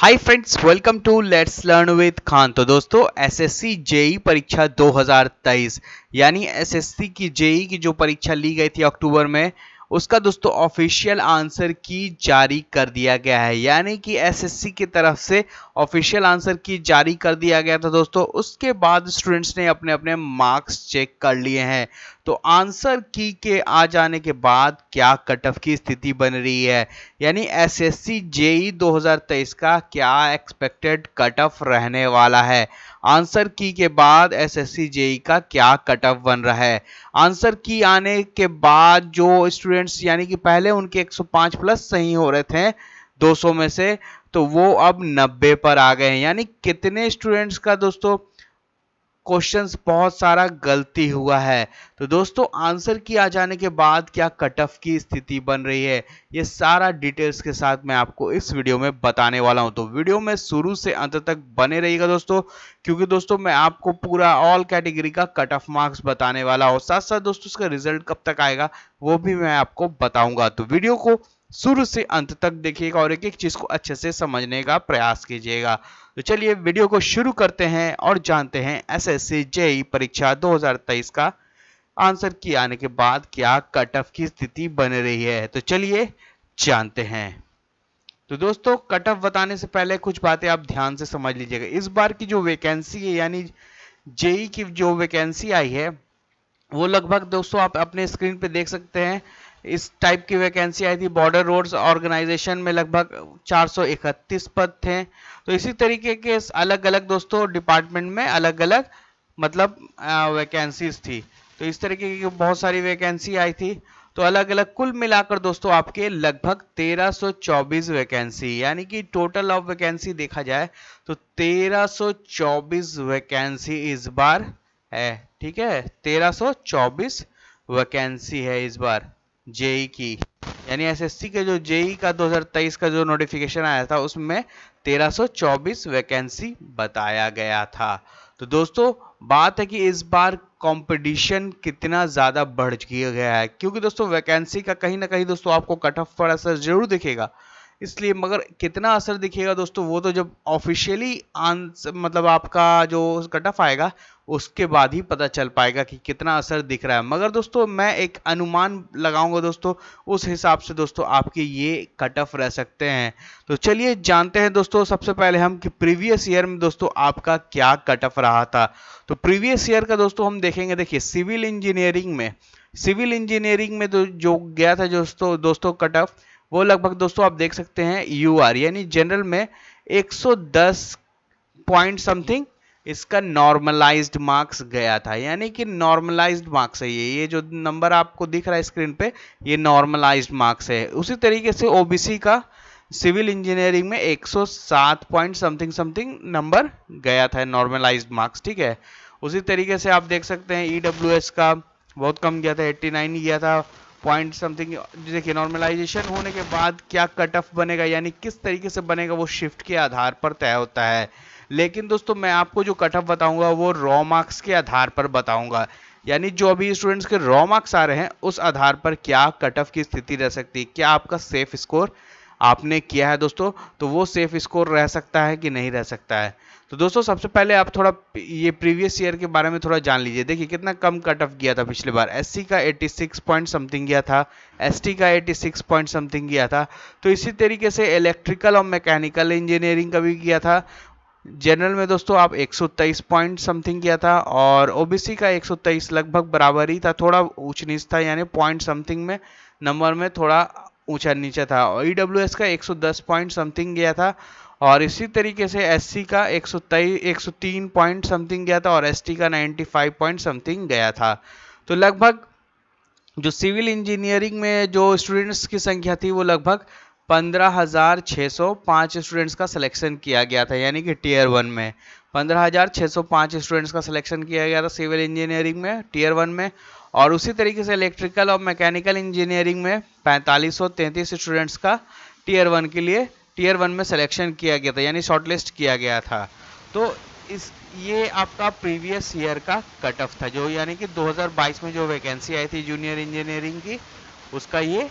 Hi friends, welcome to let's learn with Khan. तो दोस्तों, SSC JE परीक्षा 2023 यानी एसएससी की जेई की जो परीक्षा ली गई थी अक्टूबर में, उसका दोस्तों ऑफिशियल आंसर की जारी कर दिया गया है। यानी कि एसएससी की तरफ से ऑफिशियल आंसर की जारी कर दिया गया था दोस्तों। उसके बाद स्टूडेंट्स ने अपने अपने मार्क्स चेक कर लिए हैं। तो आंसर की के आ जाने के बाद क्या कट ऑफ की स्थिति बन रही है, यानी एसएससी जेई 2023 का क्या एक्सपेक्टेड कट ऑफ रहने वाला है। आंसर की के बाद एसएससी जेई का क्या कट ऑफ बन रहा है। आंसर की आने के बाद जो स्टूडेंट्स यानी कि पहले उनके 105 प्लस सही हो रहे थे 200 में से, तो वो अब 90 पर आ गए हैं। यानी कितने स्टूडेंट्स का दोस्तों क्वेश्चंस बहुत सारा गलती हुआ है। तो दोस्तों, आंसर की आ जाने के बाद क्या कट ऑफ की स्थिति बन रही है, ये सारा डिटेल्स के साथ मैं आपको इस वीडियो में बताने वाला हूं। तो वीडियो में शुरू से अंत तक बने रहिएगा दोस्तों, क्योंकि दोस्तों मैं आपको पूरा ऑल कैटेगरी का कट ऑफ मार्क्स बताने वाला हूं। साथ साथ दोस्तों इसका रिजल्ट कब तक आएगा वो भी मैं आपको बताऊंगा। तो वीडियो को शुरू से अंत तक देखिएगा और एक एक चीज को अच्छे से समझने का प्रयास कीजिएगा। तो चलिए वीडियो को शुरू करते हैं और जानते हैं एसएससी जेई परीक्षा 2023 का आंसर की आने के बाद क्या कट ऑफ की स्थिति बन रही है। तो चलिए जानते हैं। तो दोस्तों, कट ऑफ बताने से पहले कुछ बातें आप ध्यान से समझ लीजिएगा। इस बार की जो वैकेंसी है यानी जेई की जो वैकेंसी आई है, वो लगभग दोस्तों आप अपने स्क्रीन पे देख सकते हैं। इस टाइप की वैकेंसी आई थी। बॉर्डर रोड्स ऑर्गेनाइजेशन में लगभग 431 पद थे। तो इसी तरीके के अलग अलग दोस्तों डिपार्टमेंट में अलग अलग मतलब वैकेंसीज थी। तो इस तरीके की बहुत सारी वैकेंसी आई थी। तो अलग अलग कुल मिलाकर दोस्तों आपके लगभग 1324 वैकेंसी, यानी कि टोटल ऑफ वैकेंसी देखा जाए तो 1324 वैकेंसी इस बार है। ठीक है, 1324 वैकेंसी है इस बार जेई की। यानी एसएससी के जो जेई का 2023 का जो नोटिफिकेशन आया था उसमें 1324 वैकेंसी बताया गया था। तो दोस्तों, बात है कि इस बार कंपटीशन कितना ज़्यादा बढ़ गया है, क्योंकि दोस्तों वैकेंसी का कहीं ना कहीं दोस्तों आपको कट ऑफ पर असर जरूर दिखेगा। इसलिए मगर कितना असर दिखेगा दोस्तों वो तो जब ऑफिशियली आंसर मतलब आपका जो कट ऑफ आएगा उसके बाद ही पता चल पाएगा कि कितना असर दिख रहा है। मगर दोस्तों मैं एक अनुमान लगाऊंगा दोस्तों, उस हिसाब से दोस्तों आपके ये कट ऑफ रह सकते हैं। तो चलिए जानते हैं दोस्तों सबसे पहले हम कि प्रीवियस ईयर में दोस्तों आपका क्या कट ऑफ रहा था। तो प्रीवियस ईयर का दोस्तों हम देखेंगे। देखिए, सिविल इंजीनियरिंग में जो गया था दोस्तों कट ऑफ, वो लगभग दोस्तों आप देख सकते हैं यूआर यानी जनरल में 110 पॉइंट समथिंग इसका नॉर्मलाइज्ड मार्क्स गया था। यानी कि नॉर्मलाइज्ड मार्क्स है ये जो नंबर आपको दिख रहा है स्क्रीन पे, ये नॉर्मलाइज्ड मार्क्स है। उसी तरीके से ओबीसी का सिविल इंजीनियरिंग में 107 पॉइंट समथिंग समथिंग नंबर गया था नॉर्मलाइज्ड मार्क्स। ठीक है, उसी तरीके से आप देख सकते हैं ईडब्ल्यूएस का बहुत कम गया था, 89 गया था पॉइंट समथिंग। देखिए, नॉर्मलाइजेशन होने के बाद क्या कट ऑफ बनेगा यानी किस तरीके से बनेगा वो शिफ्ट के आधार पर तय होता है। लेकिन दोस्तों मैं आपको जो कट ऑफ बताऊंगा वो रॉ मार्क्स के आधार पर बताऊंगा। यानी जो अभी स्टूडेंट्स के रॉ मार्क्स आ रहे हैं उस आधार पर क्या कट ऑफ की स्थिति रह सकती है, क्या आपका सेफ स्कोर आपने किया है दोस्तों, तो वो सेफ स्कोर रह सकता है कि नहीं रह सकता है। तो दोस्तों सबसे पहले आप थोड़ा ये प्रीवियस ईयर के बारे में थोड़ा जान लीजिए। देखिए कितना कम कट ऑफ गया था पिछली बार। एससी का 86 पॉइंट समथिंग गया था, एसटी का 86 पॉइंट समथिंग गया था। तो इसी तरीके से इलेक्ट्रिकल और मैकेनिकल इंजीनियरिंग का भी किया था। जनरल में दोस्तों आप 123 पॉइंट समथिंग किया था और ओबीसी का 123 लगभग बराबर ही था, थोड़ा ऊंच नीच था यानी पॉइंट समथिंग में नंबर में थोड़ा ऊंचा नीचा था। और ईडब्ल्यूएस का 110 पॉइंट समथिंग गया था और इसी तरीके से एससी का 103 पॉइंट समथिंग गया था और एसटी का 95 पॉइंट समथिंग गया था। तो लगभग जो सिविल इंजीनियरिंग में जो स्टूडेंट्स की संख्या थी वो लगभग 15,605 स्टूडेंट्स का सिलेक्शन किया गया था। यानी कि टीयर वन में 15,605 स्टूडेंट्स का सिलेक्शन किया गया था सिविल इंजीनियरिंग में टीयर वन में। और उसी तरीके से इलेक्ट्रिकल और मैकेनिकल इंजीनियरिंग में 4533 स्टूडेंट्स का टीयर वन में सिलेक्शन किया गया था यानी शॉर्टलिस्ट किया गया था। तो इस ये आपका प्रीवियस ईयर का कट ऑफ था, जो यानी कि 2022 में जो वैकेंसी आई थी जूनियर इंजीनियरिंग की, उसका ये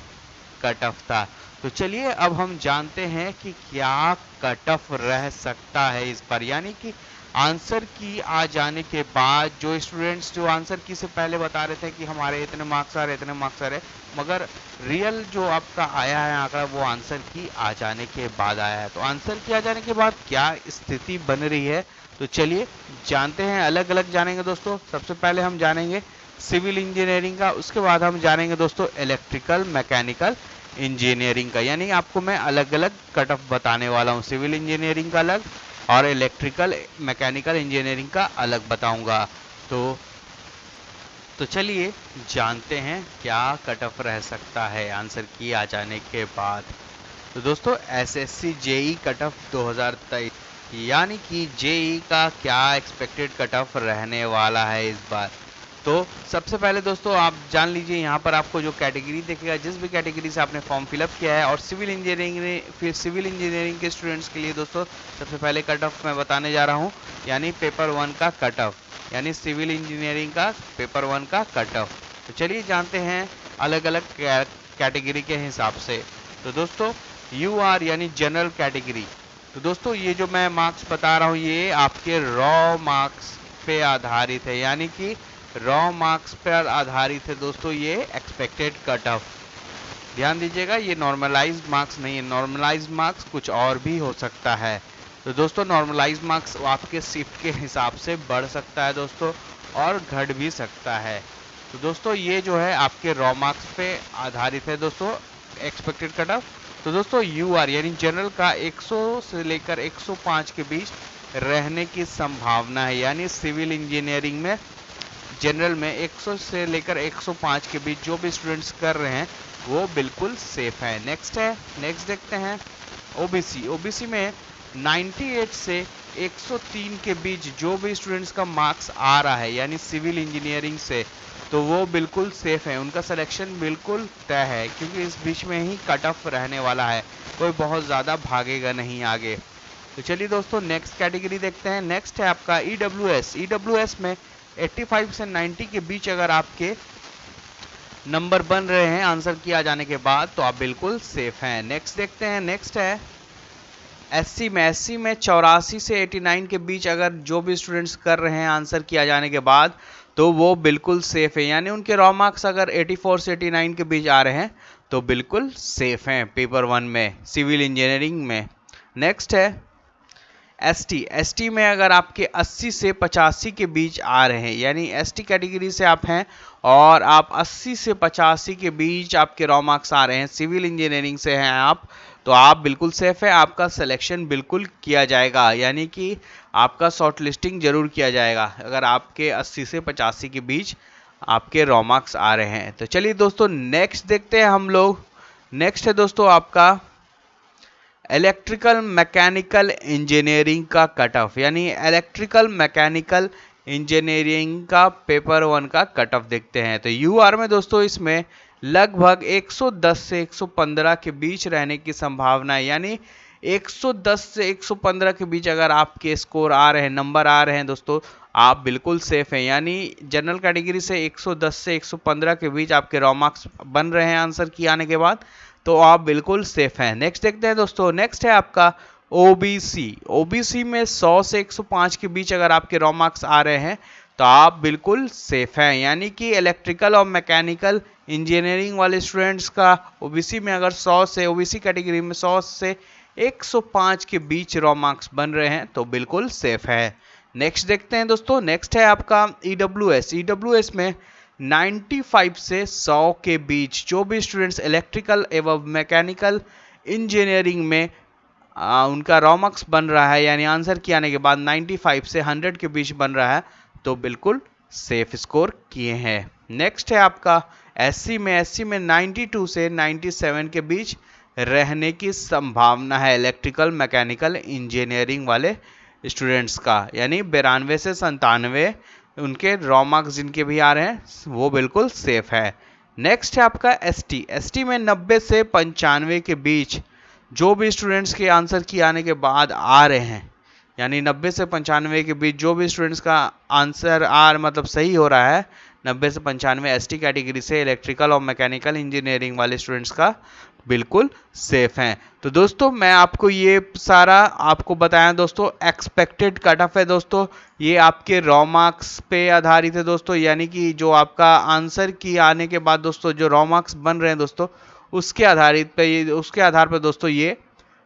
कट ऑफ था। तो चलिए अब हम जानते हैं कि क्या कट ऑफ रह सकता है इस बार, यानी कि आंसर की आ जाने के बाद जो स्टूडेंट्स जो आंसर की से पहले बता रहे थे कि हमारे इतने मार्क्स आ रहे इतने मार्क्स आ रहे, मगर रियल जो आपका आया है आंकड़ा वो आंसर की आ जाने के बाद आया है। तो आंसर की आ जाने के बाद क्या स्थिति बन रही है, तो चलिए जानते हैं। अलग अलग जानेंगे दोस्तों। सबसे पहले हम जानेंगे सिविल इंजीनियरिंग का, उसके बाद हम जानेंगे दोस्तों इलेक्ट्रिकल मैकेनिकल इंजीनियरिंग का। यानी आपको मैं अलग अलग कट ऑफ बताने वाला हूँ, सिविल इंजीनियरिंग का अलग और इलेक्ट्रिकल मैकेनिकल इंजीनियरिंग का अलग बताऊंगा। तो चलिए जानते हैं क्या कट ऑफ रह सकता है आंसर की आ जाने के बाद। तो दोस्तों एसएससी जेई कट ऑफ 2023, यानी कि जेई का क्या एक्सपेक्टेड कट ऑफ रहने वाला है इस बार। तो सबसे पहले दोस्तों आप जान लीजिए, यहाँ पर आपको जो कैटेगरी दिखेगा, जिस भी कैटेगरी से आपने फॉर्म फिलअप किया है, और सिविल इंजीनियरिंग के स्टूडेंट्स के लिए दोस्तों सबसे पहले कट ऑफ मैं बताने जा रहा हूँ, यानी पेपर 1 का कट ऑफ, यानी सिविल इंजीनियरिंग का पेपर 1 का कट ऑफ। तो चलिए जानते हैं अलग अलग कैटेगरी के हिसाब से। तो दोस्तों यूआर यानी जनरल कैटेगरी, तो दोस्तों ये जो मैं मार्क्स बता रहा हूँ ये आपके रॉ मार्क्स पे आधारित है, यानी कि रॉ मार्क्स पर आधारित है दोस्तों ये एक्सपेक्टेड कट ऑफ। ध्यान दीजिएगा ये नॉर्मलाइज्ड मार्क्स नहीं है, नॉर्मलाइज्ड मार्क्स कुछ और भी हो सकता है। तो दोस्तों नॉर्मलाइज्ड मार्क्स आपके शिफ्ट के हिसाब से बढ़ सकता है दोस्तों, और घट भी सकता है। तो दोस्तों ये जो है आपके रॉ मार्क्स पे आधारित है दोस्तों एक्सपेक्टेड कट ऑफ। तो दोस्तों यूआर यानी जनरल का 100 से लेकर 105 के बीच रहने की संभावना है, यानी सिविल इंजीनियरिंग में जनरल में 100 से लेकर 105 के बीच जो भी स्टूडेंट्स कर रहे हैं वो बिल्कुल सेफ है। नेक्स्ट देखते हैं ओबीसी। ओबीसी में 98 से 103 के बीच जो भी स्टूडेंट्स का मार्क्स आ रहा है, यानी सिविल इंजीनियरिंग से, तो वो बिल्कुल सेफ है, उनका सिलेक्शन बिल्कुल तय है, क्योंकि इस बीच में ही कट ऑफ रहने वाला है, कोई बहुत ज़्यादा भागेगा नहीं आगे। तो चलिए दोस्तों नेक्स्ट कैटेगरी देखते हैं। नेक्स्ट है आपका ईडब्ल्यूएस। ईडब्ल्यूएस में 85 से 90 के बीच अगर आपके नंबर बन रहे हैं आंसर किया जाने के बाद, तो आप बिल्कुल सेफ हैं। नेक्स्ट देखते हैं। नेक्स्ट है एससी में। एससी में 84 से 89 के बीच अगर जो भी स्टूडेंट्स कर रहे हैं आंसर किया जाने के बाद, तो वो बिल्कुल सेफ है, यानी उनके रॉ मार्क्स अगर 84 से 89 के बीच आ रहे हैं तो बिल्कुल सेफ हैं पेपर 1 में सिविल इंजीनियरिंग में। नेक्स्ट है एसटी। एसटी में अगर आपके 80 से 85 के बीच आ रहे हैं, यानी एसटी कैटेगरी से आप हैं और आप 80 से 85 के बीच आपके रॉ मार्क्स आ रहे हैं, सिविल इंजीनियरिंग से हैं आप, तो आप बिल्कुल सेफ है, आपका सिलेक्शन बिल्कुल किया जाएगा, यानी कि आपका शॉर्ट लिस्टिंग जरूर किया जाएगा अगर आपके 80 से 85 के बीच आपके रॉ मार्क्स आ रहे हैं। तो चलिए दोस्तों नेक्स्ट देखते हैं हम लोग। नेक्स्ट है दोस्तों आपका इलेक्ट्रिकल मैकेनिकल इंजीनियरिंग का कट ऑफ, यानी इलेक्ट्रिकल मैकेनिकल इंजीनियरिंग का पेपर 1 का कट ऑफ देखते हैं। तो यूआर में दोस्तों इसमें लगभग 110 से 115 के बीच रहने की संभावना है, यानी 110 से 115 के बीच अगर आपके स्कोर आ रहे हैं, नंबर आ रहे हैं दोस्तों, आप बिल्कुल सेफ हैं, यानी जनरल कैटेगरी से 110 से 115 के बीच आपके रॉ मार्क्स बन रहे हैं आंसर की आने के बाद, तो आप बिल्कुल सेफ हैं। नेक्स्ट देखते हैं दोस्तों। नेक्स्ट है आपका ओबीसी। ओबीसी में 100 से 105 के बीच अगर आपके रॉ मार्क्स आ रहे हैं तो आप बिल्कुल सेफ हैं, यानी कि इलेक्ट्रिकल और मैकेनिकल इंजीनियरिंग वाले स्टूडेंट्स का ओबीसी में अगर 100 से ओबीसी कैटेगरी में 100 से 105 के बीच रॉ मार्क्स बन रहे हैं तो बिल्कुल सेफ है। नेक्स्ट देखते हैं दोस्तों। नेक्स्ट है आपका ईडब्ल्यूएस। ईडब्ल्यूएस में 95 से 100 के बीच जो भी स्टूडेंट्स इलेक्ट्रिकल एवं मैकेनिकल इंजीनियरिंग में उनका रॉ मार्क्स बन रहा है, यानी आंसर किए आने के बाद 95 से 100 के बीच बन रहा है, तो बिल्कुल सेफ स्कोर किए हैं। नेक्स्ट है आपका एससी में। एससी में 92 से 97 के बीच रहने की संभावना है इलेक्ट्रिकल मैकेनिकल इंजीनियरिंग वाले स्टूडेंट्स का, यानी 92 से 97 उनके रॉ मार्क्स जिनके भी आ रहे हैं वो बिल्कुल सेफ है। नेक्स्ट है आपका एसटी। एसटी में 90 से 95 के बीच जो भी स्टूडेंट्स के आंसर की आने के बाद आ रहे हैं, यानी 90 से 95 के बीच जो भी स्टूडेंट्स का आंसर मतलब सही हो रहा है 90 से 95 एसटी कैटेगरी से इलेक्ट्रिकल और मैकेनिकल इंजीनियरिंग वाले स्टूडेंट्स का, बिल्कुल सेफ हैं। तो दोस्तों मैं आपको ये सारा आपको बताया दोस्तों, एक्सपेक्टेड कट ऑफ है दोस्तों, ये आपके रॉ मार्क्स पे आधारित है दोस्तों, यानी कि जो आपका आंसर की आने के बाद दोस्तों जो रॉ मार्क्स बन रहे हैं दोस्तों, उसके आधार पर दोस्तों ये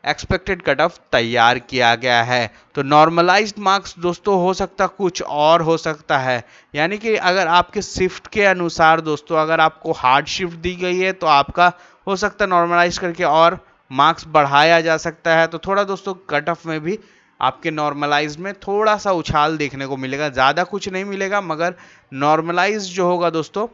एक्सपेक्टेड कट ऑफ तैयार किया गया है। तो नॉर्मलाइज्ड मार्क्स दोस्तों हो सकता कुछ और हो सकता है, यानी कि अगर आपके शिफ्ट के अनुसार दोस्तों अगर आपको हार्ड शिफ्ट दी गई है तो आपका हो सकता है नॉर्मलाइज करके और मार्क्स बढ़ाया जा सकता है। तो थोड़ा दोस्तों कट ऑफ में भी आपके नॉर्मलाइज में थोड़ा सा उछाल देखने को मिलेगा, ज़्यादा कुछ नहीं मिलेगा, मगर नॉर्मलाइज जो होगा दोस्तों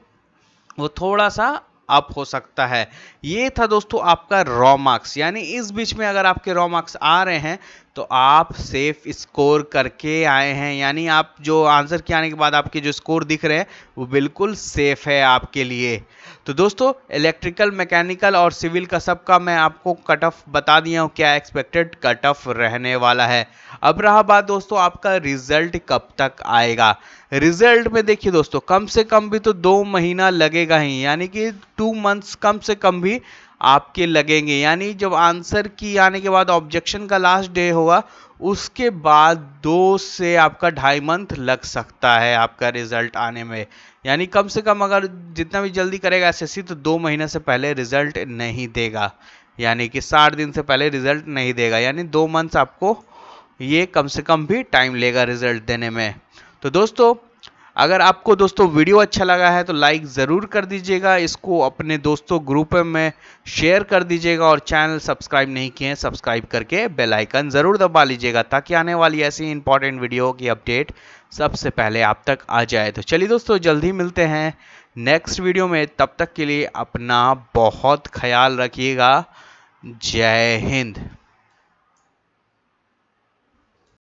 वो थोड़ा सा अप हो सकता है। ये था दोस्तों आपका रॉ मार्क्स, यानी इस बीच में अगर आपके रॉ मार्क्स आ रहे हैं तो आप सेफ स्कोर करके आए हैं, यानी आप जो आंसर के आने के बाद आपके जो स्कोर दिख रहे हैं वो बिल्कुल सेफ है आपके लिए। तो दोस्तों इलेक्ट्रिकल, मैकेनिकल और सिविल का सबका मैं आपको कट ऑफ बता दिया हूँ, क्या एक्सपेक्टेड कट ऑफ रहने वाला है। अब रहा बात दोस्तों आपका रिजल्ट कब तक आएगा। रिजल्ट में देखिए दोस्तों कम से कम भी तो 2 महीना लगेगा ही, यानी कि 2 मंथ्स कम से कम भी आपके लगेंगे, यानी जब आंसर की आने के बाद ऑब्जेक्शन का लास्ट डे होगा उसके बाद 2 से आपका 2.5 मंथ लग सकता है आपका रिजल्ट आने में। यानी कम से कम अगर जितना भी जल्दी करेगा एसएससी तो 2 महीने से पहले रिजल्ट नहीं देगा, यानी कि 60 दिन से पहले रिजल्ट नहीं देगा, यानी 2 मंथ्स आपको ये कम से कम भी टाइम लेगा रिजल्ट देने में। तो दोस्तों अगर आपको दोस्तों वीडियो अच्छा लगा है तो लाइक ज़रूर कर दीजिएगा, इसको अपने दोस्तों ग्रुप में शेयर कर दीजिएगा, और चैनल सब्सक्राइब नहीं किए हैं सब्सक्राइब करके बेल आइकन ज़रूर दबा लीजिएगा ताकि आने वाली ऐसी इंपॉर्टेंट वीडियो की अपडेट सबसे पहले आप तक आ जाए। तो चलिए दोस्तों जल्दी मिलते हैं नेक्स्ट वीडियो में, तब तक के लिए अपना बहुत ख्याल रखिएगा। जय हिंद।